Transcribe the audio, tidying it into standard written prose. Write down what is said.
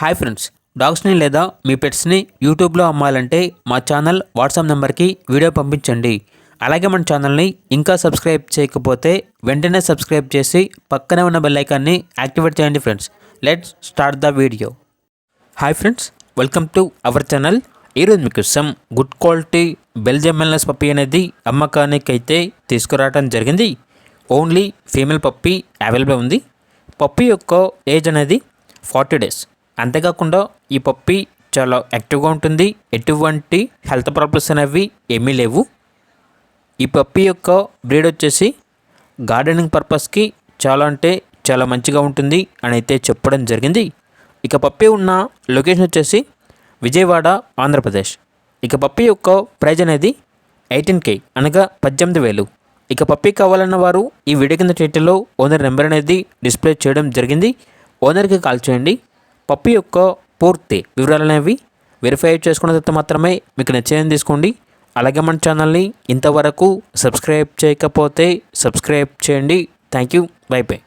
Hi friends, డాగ్స్ని లేదా మీ పెట్స్ని యూట్యూబ్లో అమ్మాలంటే మా ఛానల్ వాట్సాప్ నెంబర్కి వీడియో పంపించండి. అలాగే మన ఛానల్ని ఇంకా సబ్స్క్రైబ్ చేయకపోతే వెంటనే సబ్స్క్రైబ్ చేసి పక్కనే ఉన్న బెల్ ఐకాన్ని యాక్టివేట్ చేయండి friends. Let's start the video. Hi friends, welcome to our channel. ఈరోజు మీకోసం గుడ్ క్వాలిటీ బెల్జియం మెల్నెస్ పప్పీ అనేది అమ్మకానికి అయితే తీసుకురావడం జరిగింది. ఓన్లీ ఫీమేల్ పప్పీ అవైలబుల్ ఉంది. పప్పీ యొక్క ఏజ్ అనేది 40 days. అంతేకాకుండా ఈ పప్పీ చాలా యాక్టివ్గా ఉంటుంది. ఎటువంటి హెల్త్ ప్రాబ్లమ్స్ అనేవి ఏమీ లేవు. ఈ పప్పీ యొక్క బ్రీడ్ వచ్చేసి గార్డెనింగ్ పర్పస్కి చాలా అంటే చాలా మంచిగా ఉంటుంది అని అయితే చెప్పడం జరిగింది. ఇక పప్పీ ఉన్న లొకేషన్ వచ్చేసి విజయవాడ, ఆంధ్రప్రదేశ్. ఇక పప్పీ యొక్క ప్రైజ్ అనేది 18K అనగా 18,000. ఇక పప్పీ కావాలన్న వారు ఈ వీడియో కింద టైటిల్లో ఓనర్ నెంబర్ అనేది డిస్ప్లే చేయడం జరిగింది. ఓనర్కి కాల్ చేయండి. పప్పీ యొక్క పూర్తి వివరాలు అనేవి వెరిఫై చేసుకున్న తర్వాత మాత్రమే మీకు నచ్చేదని తీసుకోండి. అలాగే మన ఛానల్ని ఇంతవరకు సబ్స్క్రైబ్ చేయకపోతే సబ్స్క్రైబ్ చేయండి. Thank you. By by.